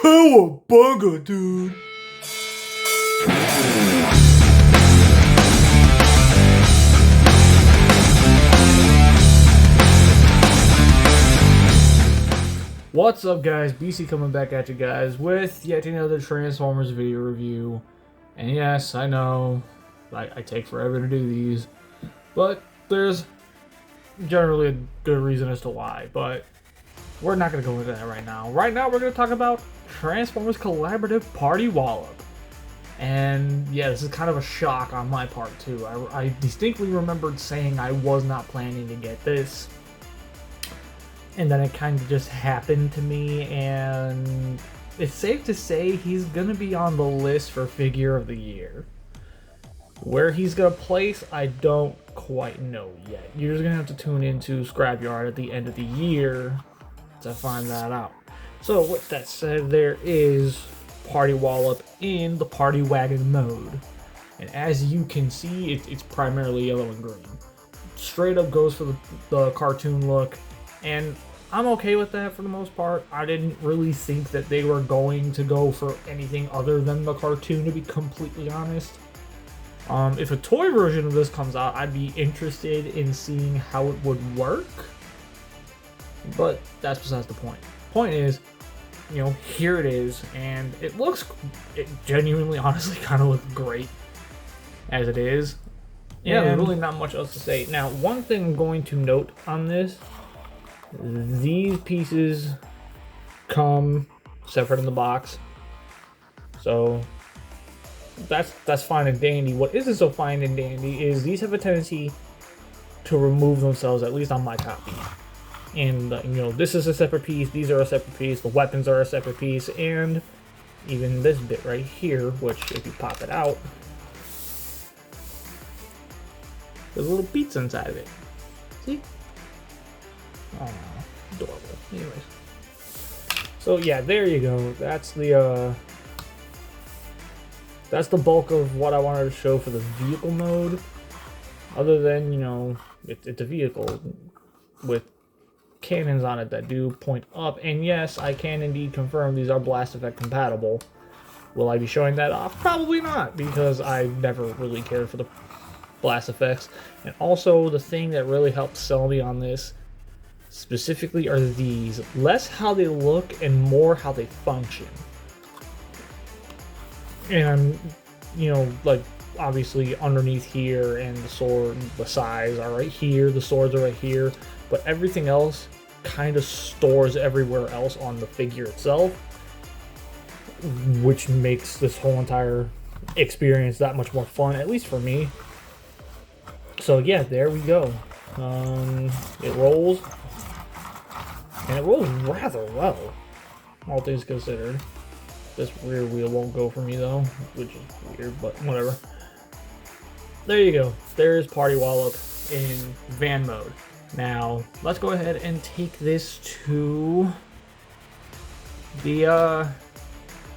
Cowabunga, dude. What's up, guys? BC coming back at you guys with yet another Transformers video review. And yes, I know I take forever to do these, but there's generally a good reason as to why. But we're not going to go into that right now. Right now, we're going to talk about Transformers Collaborative Party WALLOP. And yeah, this is kind of a shock on my part too. I distinctly remembered saying I was not planning to get this. And then it kind of just happened to me, and it's safe to say he's going to be on the list for Figure of the Year. Where he's going to place, I don't quite know yet. You're just going to have to tune into Scrapyard at the end of the year to find that out. So with that said, there is Party WALLOP in the Party Wagon mode. And as you can see, it's primarily yellow and green. Straight up goes for the cartoon look. And I'm okay with that for the most part. I didn't really think that they were going to go for anything other than the cartoon, to be completely honest. If a toy version of this comes out, I'd be interested in seeing how it would work. But that's besides the point. Point is, you know, here it is, and it genuinely, honestly, kind of looks great as it is. Yeah, there's really not much else to say. Now, one thing I'm going to note on this, these pieces come separate in the box, so that's fine and dandy. What isn't so fine and dandy is these have a tendency to remove themselves, at least on my copy. And you know, this is a separate piece, these are a separate piece, the weapons are a separate piece, and even this bit right here, which if you pop it out, there's little beats inside of it. See? Oh, adorable. Anyways, so yeah, there you go. That's the bulk of what I wanted to show for the vehicle mode. Other than, you know, it's a vehicle with cannons on it that do point up, and yes, I can indeed confirm these are blast effect compatible. Will I be showing that off? Probably not, because I never really cared for the blast effects. And also, the thing that really helped sell me on this specifically are these. Less how they look and more how they function. And, you know, like, obviously underneath here, and the sword, the sides are right here, the swords are right here, but everything else kind of stores everywhere else on the figure itself, which makes this whole entire experience that much more fun, at least for me. So yeah, there we go. It rolls, and it rolls rather well, all things considered. This rear wheel won't go for me though, which is weird, but whatever. There you go. There's Party WALLOP in van mode. Now, let's go ahead and take this to the,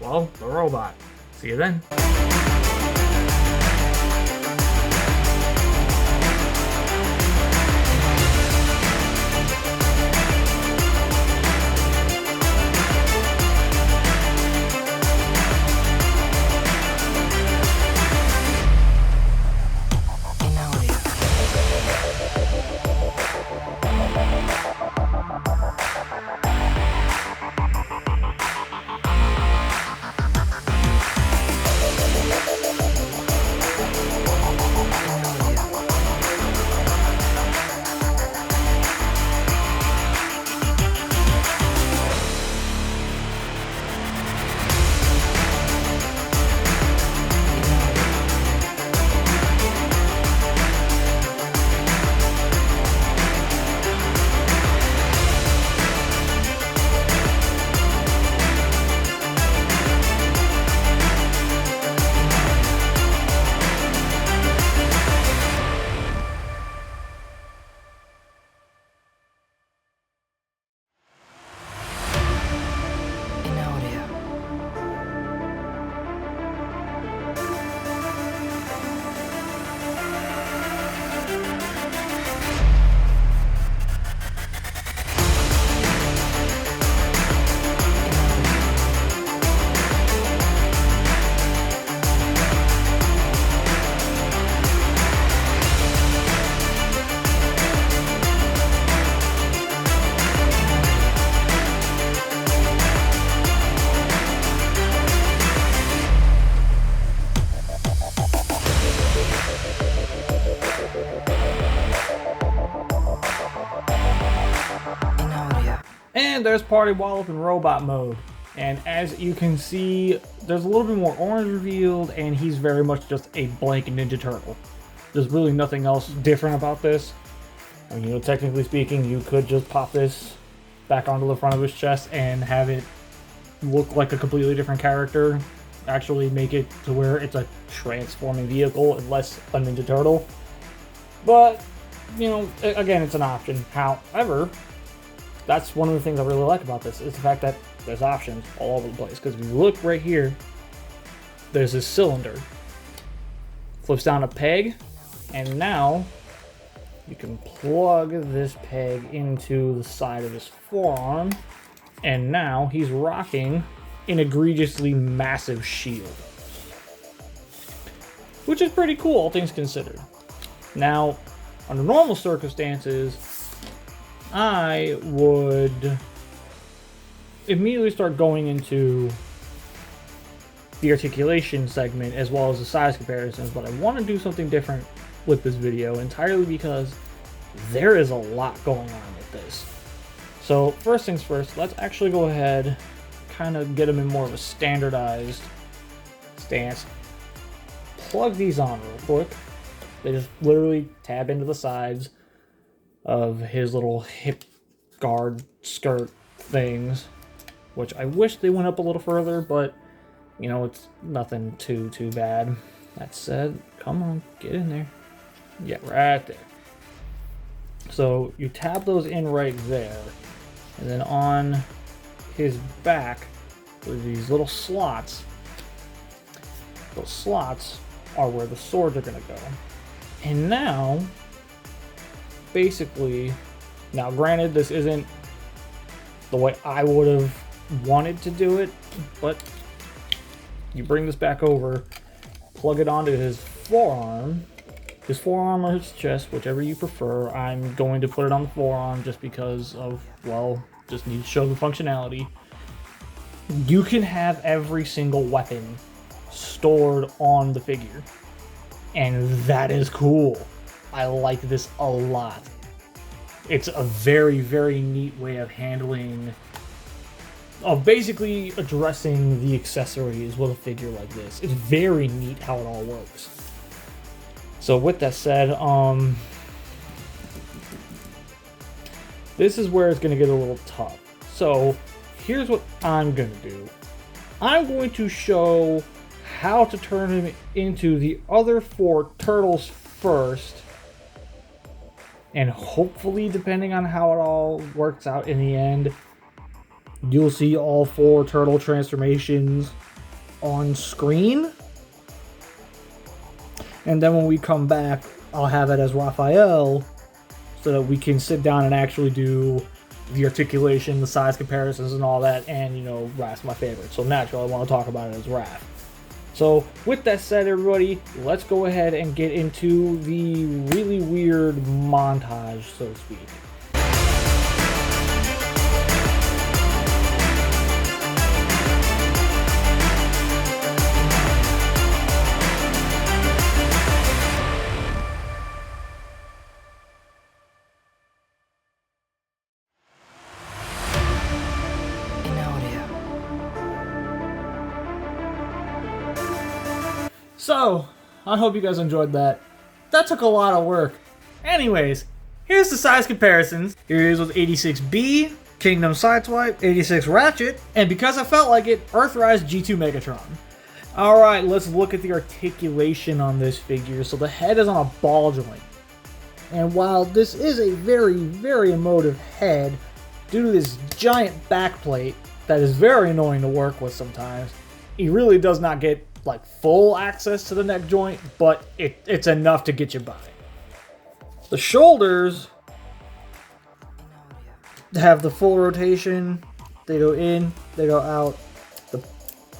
well, the robot. See you then. And there's Party WALLOP in robot mode. And as you can see, there's a little bit more orange revealed, and he's very much just a blank Ninja Turtle. There's really nothing else different about this. I mean, you know, technically speaking, you could just pop this back onto the front of his chest and have it look like a completely different character. Actually make it to where it's a transforming vehicle and less a Ninja Turtle. But, you know, again, it's an option. However, that's one of the things I really like about this, is the fact that there's options all over the place. Because if you look right here, there's this cylinder. Flips down a peg, and now you can plug this peg into the side of his forearm, and now he's rocking an egregiously massive shield. Which is pretty cool, all things considered. Now, under normal circumstances, I would immediately start going into the articulation segment as well as the size comparisons, but I want to do something different with this video entirely because there is a lot going on with this. So first things first, let's actually go ahead, kind of get them in more of a standardized stance. Plug these on real quick. They just literally tab into the sides of his little hip guard skirt things, which I wish they went up a little further, but you know, it's nothing too bad. That said, come on, get in there. Yeah, right there. So you tab those in right there, and then on his back with these little slots. Those slots are where the swords are gonna go. And now, basically, now granted this isn't the way I would have wanted to do it, but you bring this back over, plug it onto his forearm or his chest, whichever you prefer. I'm going to put it on the forearm just because of, well, just need to show the functionality. You can have every single weapon stored on the figure, and that is cool. I like this a lot. It's a very, very neat way of handling, of basically addressing the accessories with a figure like this. It's very neat how it all works. So with that said, this is where it's going to get a little tough. So here's what I'm going to do. I'm going to show how to turn him into the other 4 turtles first. And hopefully, depending on how it all works out in the end, you'll see all 4 turtle transformations on screen. And then when we come back, I'll have it as Raphael so that we can sit down and actually do the articulation, the size comparisons, and all that. And, you know, Raph's my favorite, so naturally I want to talk about it as Raph. So with that said, everybody, let's go ahead and get into the really weird montage, so to speak. So, I hope you guys enjoyed that. That took a lot of work. Anyways, here's the size comparisons. Here he is with 86B, Kingdom Sideswipe, 86 Ratchet, and because I felt like it, Earthrise G2 Megatron. Alright, let's look at the articulation on this figure. So the head is on a ball joint. And while this is a very, very emotive head, due to this giant backplate that is very annoying to work with sometimes, he really does not get like full access to the neck joint, but it's enough to get you by. The shoulders have the full rotation. They go in, they go out. The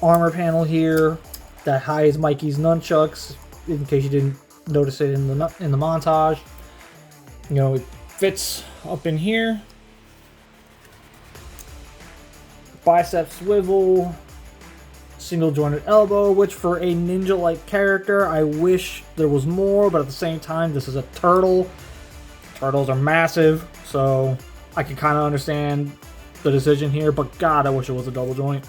armor panel here that hides Mikey's nunchucks, in case you didn't notice it in the montage. You know, it fits up in here. Bicep swivel. Single jointed elbow, which for a ninja-like character, I wish there was more, but at the same time, this is a turtle. Turtles are massive, so I can kind of understand the decision here, but God, I wish it was a double joint.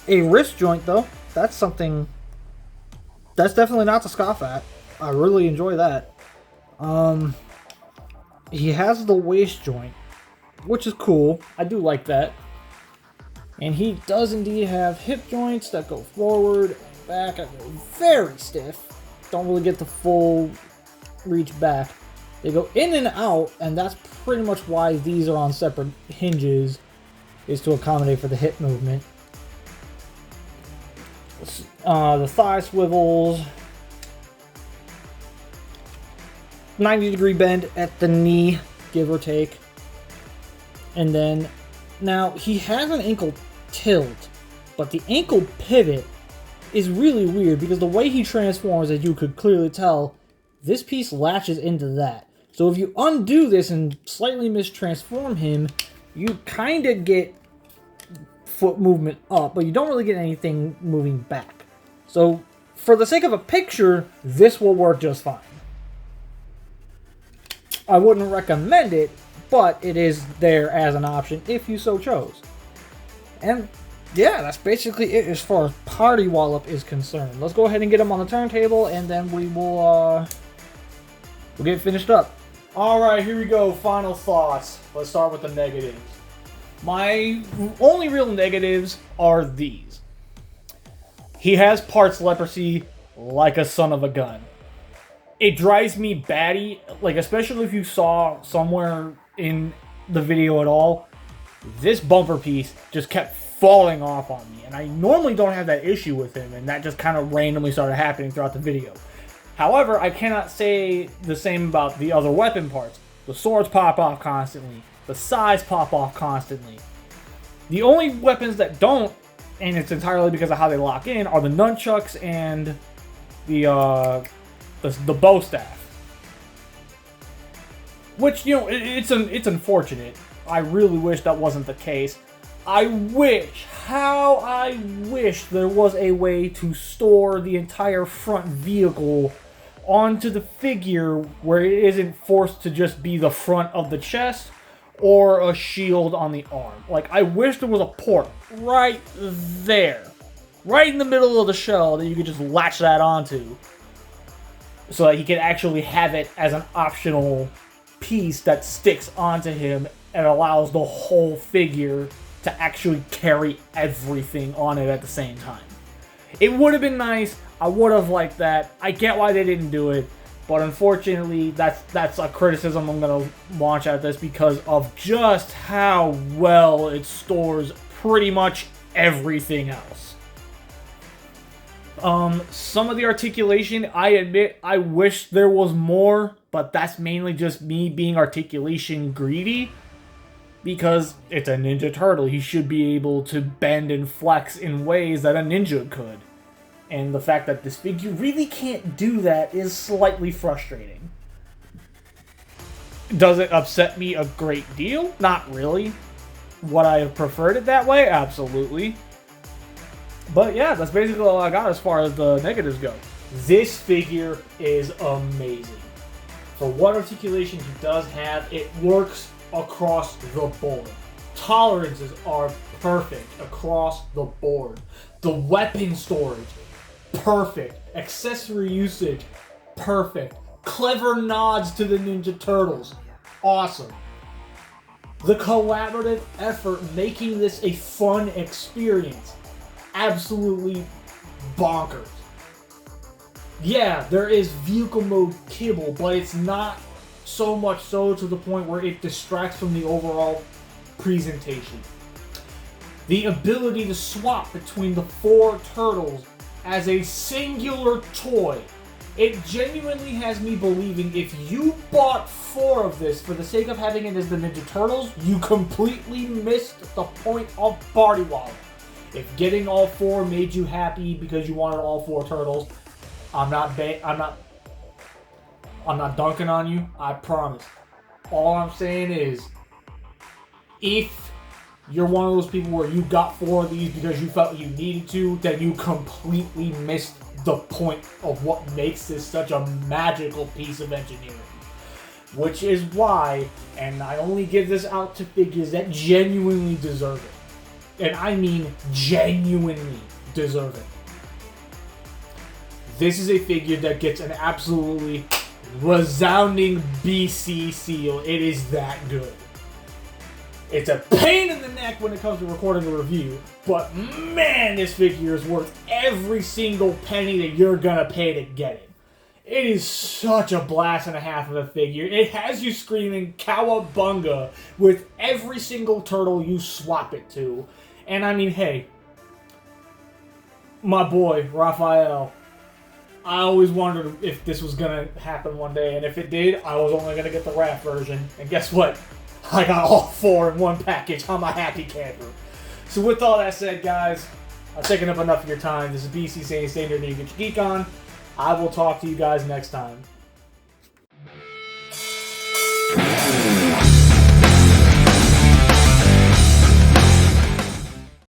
A wrist joint, though, that's something that's definitely not to scoff at. I really enjoy that. He has the waist joint, which is cool. I do like that. And he does indeed have hip joints that go forward and back. They're very stiff. Don't really get the full reach back. They go in and out, and that's pretty much why these are on separate hinges, is to accommodate for the hip movement. The thigh swivels. 90-degree bend at the knee, give or take. And then, now, he has an ankle tilt, but the ankle pivot is really weird because the way he transforms, as you could clearly tell, this piece latches into that. So if you undo this and slightly mistransform him, you kind of get foot movement up, but you don't really get anything moving back. So for the sake of a picture, this will work just fine. I wouldn't recommend it, but it is there as an option if you so chose. And yeah, that's basically it as far as Party Wallop is concerned. Let's go ahead and get him on the turntable, and then we'll get finished up. Alright, here we go. Final thoughts. Let's start with the negatives. My only real negatives are these. He has parts leprosy like a son of a gun. It drives me batty, like especially if you saw somewhere in the video at all, this bumper piece just kept falling off on me. And I normally don't have that issue with him, and that just kind of randomly started happening throughout the video. However, I cannot say the same about the other weapon parts. The swords pop off constantly. The sides pop off constantly. The only weapons that don't, and it's entirely because of how they lock in, are the nunchucks and the bow staff. Which, you know, it's unfortunate. I really wish that wasn't the case. I wish there was a way to store the entire front vehicle onto the figure where it isn't forced to just be the front of the chest or a shield on the arm. Like, I wish there was a port right there, right in the middle of the shell, that you could just latch that onto, so that he could actually have it as an optional piece that sticks onto him and allows the whole figure to actually carry everything on it at the same time. It would have been nice. I would have liked that. I get why they didn't do it, but unfortunately, that's a criticism I'm going to launch at this because of just how well it stores pretty much everything else. Some of the articulation, I admit, I wish there was more, but that's mainly just me being articulation greedy, because it's a Ninja Turtle. He should be able to bend and flex in ways that a ninja could. And the fact that this figure really can't do that is slightly frustrating. Does it upset me a great deal? Not really. Would I have preferred it that way? Absolutely. But yeah, that's basically all I got as far as the negatives go. This figure is amazing. For what articulation he does have, it works across the board. Tolerances are perfect across the board. The weapon storage, perfect. Accessory usage, perfect. Clever nods to the Ninja Turtles, awesome. The collaborative effort making this a fun experience, absolutely bonkers. Yeah, there is vehicle mode kibble, but it's not so much so to the point where it distracts from the overall presentation. The ability to swap between the 4 turtles as a singular toy. It genuinely has me believing if you bought 4 of this for the sake of having it as the Ninja Turtles, you completely missed the point of Party Wallop. If getting all 4 made you happy because you wanted all 4 turtles, I'm not dunking on you, I promise. All I'm saying is, if you're one of those people where you got 4 of these because you felt you needed to, then you completely missed the point of what makes this such a magical piece of engineering. which is why, and I only give this out to figures that genuinely deserve it. And I mean genuinely deserve it. This is a figure that gets an absolutely resounding BC seal. It is that good. It's a pain in the neck when it comes to recording a review, but man, this figure is worth every single penny that you're gonna pay to get it. It is such a blast and a half of a figure. It has you screaming cowabunga with every single turtle you swap it to. And I mean, hey, my boy, Raphael, I always wondered if this was going to happen one day, and if it did, I was only going to get the Raph version. And guess what? I got all 4 in one package. I'm a happy camper. So with all that said, guys, I've taken up enough of your time. This is BC saying stay there to get your geek on. I will talk to you guys next time.